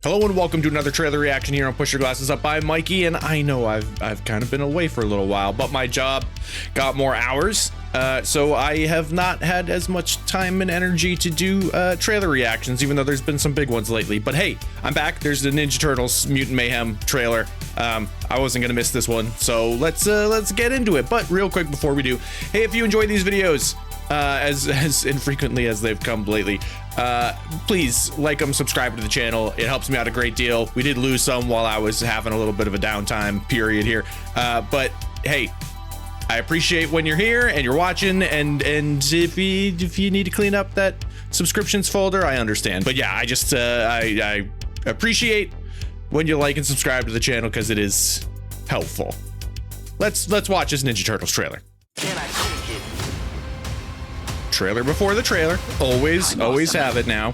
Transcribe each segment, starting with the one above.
Hello and welcome to another trailer reaction here on Push Your Glasses Up by Mikey. And I know I've kind of been away for a little while, but my job got more hours, so I have not had as much time and energy to do trailer reactions, even though there's been some big ones lately. But hey, I'm back. There's the Ninja Turtles Mutant Mayhem trailer. I wasn't gonna miss this one, so let's get into it. But real quick before we do, hey, if you enjoy these videos, as infrequently as they've come lately, please like them, subscribe to the channel. It helps me out a great deal. We did lose some while I was having a little bit of a downtime period here, but hey, I appreciate when you're here and you're watching, and if you need to clean up that subscriptions folder, I understand. But yeah, I just I appreciate when you like and subscribe to the channel because it is helpful. Let's watch this Ninja Turtles trailer. Trailer before the trailer. Always have it now.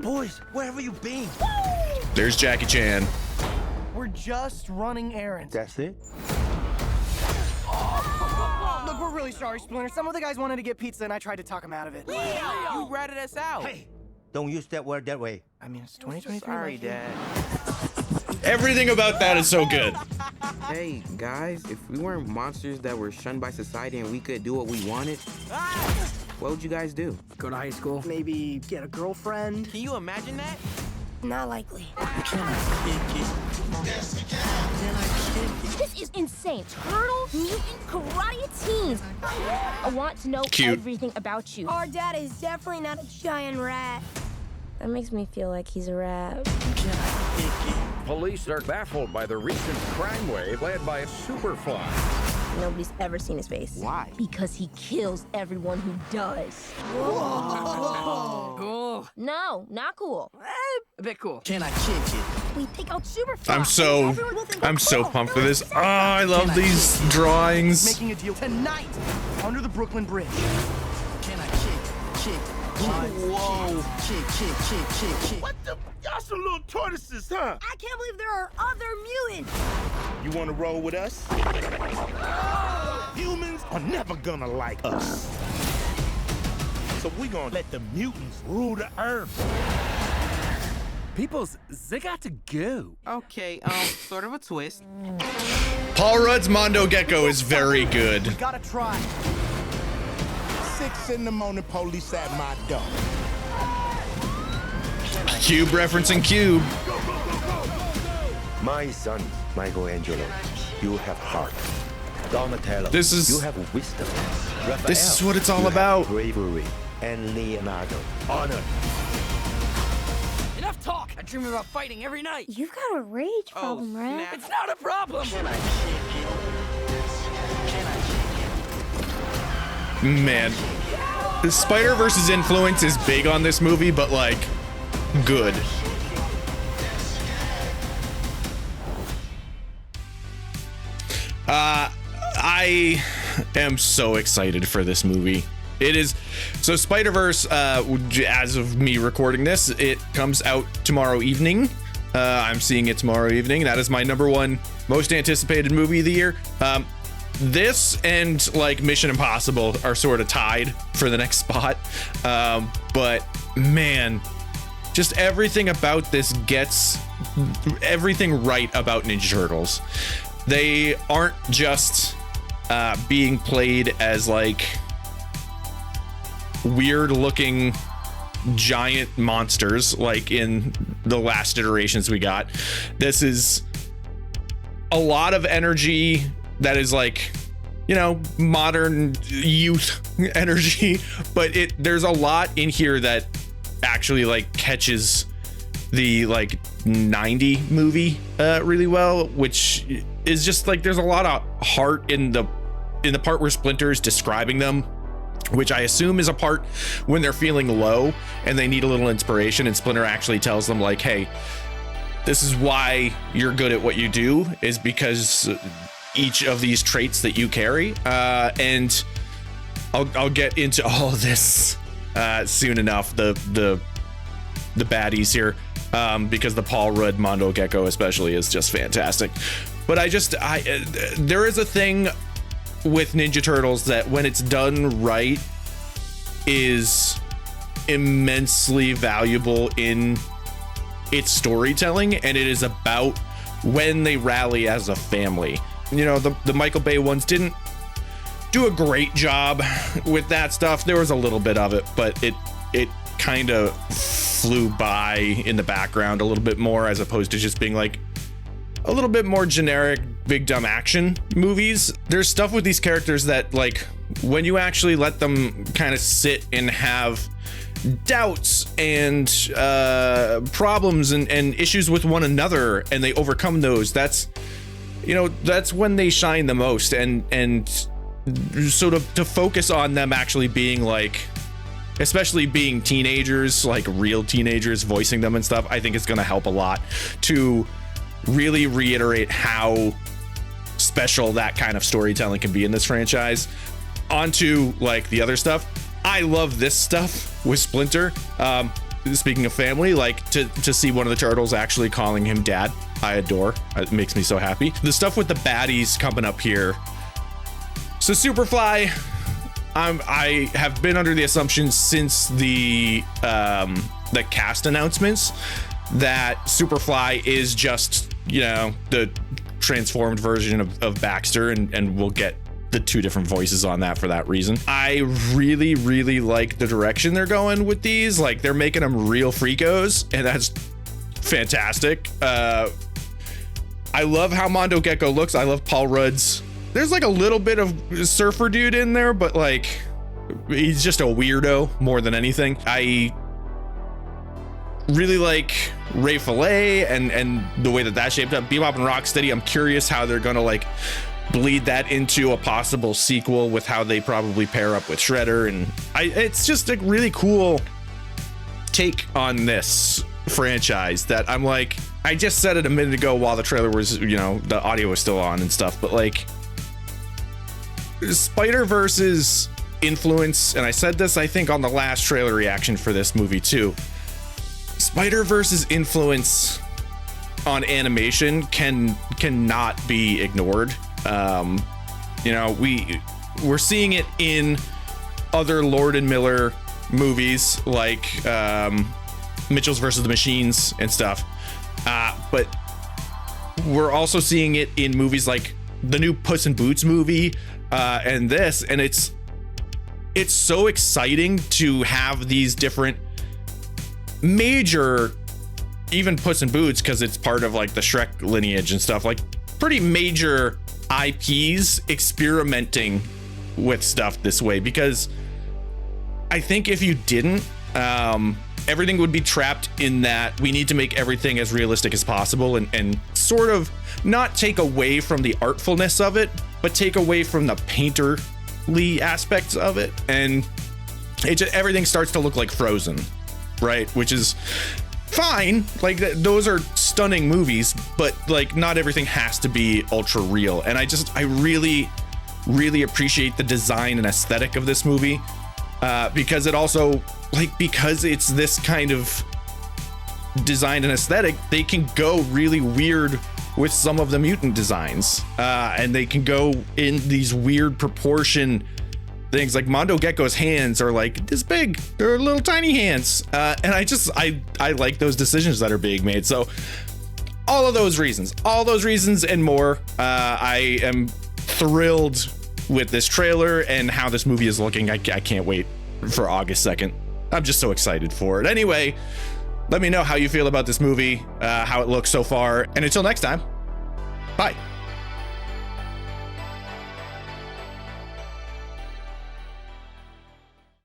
Boys, where have you been? There's Jackie Chan. We're just running errands. That's it? Look, we're really sorry, Splinter. Some of the guys wanted to get pizza and I tried to talk them out of it. You ratted us out. Hey, don't use that word that way. I mean, it's 2023. Sorry, Dad. Everything about that is so good. Hey, guys, if we weren't monsters that were shunned by society and we could do what we wanted, what would you guys do? Go to high school. Maybe get a girlfriend. Can you imagine that? Not likely. This is insane. Turtle, mutant, karate teens. I want to know everything about you. Our dad is definitely not a giant rat. That makes me feel like he's a rat. Police are baffled by the recent crime wave led by a superfly. Nobody's ever seen his face. Why? Because he kills everyone who does. Cool. No, not cool. A bit cool. Can I kick it? We pick out Superfly. I'm so pumped for this. Oh, I love these drawings. Making a deal tonight under the Brooklyn Bridge. Can I kick? Whoa. Kick. What the? Y'all some little tortoises, huh? I can't believe there are other mutants. You wanna roll with us? Humans are never gonna like us. So we gonna let the mutants rule the earth. Peoples, they got to go. Okay, sort of a twist. Paul Rudd's Mondo Gecko is very good. We gotta try. 6 in the morning, police at my door. Cube referencing Cube. My son, Michelangelo, you have heart. Donatello, This is- you have wisdom. Raphael, This is what it's all you have about. bravery. And Leonardo, honor. Enough talk! I dream about fighting every night. You've got a rage problem, right? Snap. It's not a problem! Man, the Spider-Verse's influence is big on this movie, but like, good. I am so excited for this movie. It is so Spider-Verse, as of me recording this, it comes out tomorrow evening. I'm seeing it tomorrow evening. That is my #1 most anticipated movie of the year. This and like Mission Impossible are sort of tied for the next spot. But man, just everything about this gets everything right about Ninja Turtles. They aren't just being played as like weird looking giant monsters like in the last iterations we got. This is a lot of energy that is like, you know, modern youth energy, but there's a lot in here that actually like catches the like 90 movie really well, which is just like there's a lot of heart in the part where Splinter's describing them, which I assume is a part when they're feeling low and they need a little inspiration, and Splinter actually tells them like, hey, this is why you're good at what you do, is because each of these traits that you carry, and I'll get into all of this soon enough, the baddies here, because the Paul Rudd Mondo Gecko especially is just fantastic. But there is a thing with Ninja Turtles that when it's done right is immensely valuable in its storytelling, and it is about when they rally as a family. You know, the Michael Bay ones didn't do a great job with that stuff. There was a little bit of it, but it kind of flew by in the background a little bit more, as opposed to just being like a little bit more generic big dumb action movies. There's stuff with these characters that, like, when you actually let them kind of sit and have doubts and problems and issues with one another, and they overcome those, that's, you know, that's when they shine the most. And sort of to focus on them actually being like, especially being teenagers, like real teenagers, voicing them and stuff, I think it's going to help a lot to really reiterate how special that kind of storytelling can be in this franchise. Onto like the other stuff. I love this stuff with Splinter. Speaking of family, like to see one of the turtles actually calling him dad, I adore. It makes me so happy. The stuff with the baddies coming up here. So Superfly, I have been under the assumption since the cast announcements that Superfly is just, you know, the transformed version of Baxter, and we'll get the two different voices on that for that reason. I really, really like the direction they're going with these. Like, they're making them real freakos, and that's fantastic. I love how Mondo Gecko looks. I love Paul Rudd's. There's like a little bit of surfer dude in there, but like he's just a weirdo more than anything. I really like Ray Fillet and the way that shaped up. Bebop and Rocksteady, I'm curious how they're gonna like bleed that into a possible sequel with how they probably pair up with Shredder, and it's just a really cool take on this franchise that I'm like, I just said it a minute ago while the trailer was, you know, the audio was still on and stuff, but like Spider-Verse's influence, and I said this I think on the last trailer reaction for this movie too, Spider-Verse's influence on animation cannot be ignored. You know, we're seeing it in other Lord and Miller movies like Mitchell's versus the Machines and stuff, but we're also seeing it in movies like the new Puss in Boots movie and this, and it's so exciting to have these different major, even Puss in Boots, because it's part of like the Shrek lineage and stuff, like pretty major IPs experimenting with stuff this way, because I think if you didn't, everything would be trapped in that we need to make everything as realistic as possible and sort of not take away from the artfulness of it, but take away from the painterly aspects of it, and everything starts to look like Frozen, right? Which is fine, like those are stunning movies, but like not everything has to be ultra real. And I really appreciate the design and aesthetic of this movie, because it also, like, because it's this kind of design and aesthetic, they can go really weird with some of the mutant designs, and they can go in these weird proportion things. Like Mondo Gecko's hands are like this big, they're little tiny hands, and I like those decisions that are being made. So all of those reasons and more, I am thrilled with this trailer and how this movie is looking. I can't wait for August 2nd. I'm just so excited for it. Anyway, let me know how you feel about this movie, how it looks so far, and until next time, bye.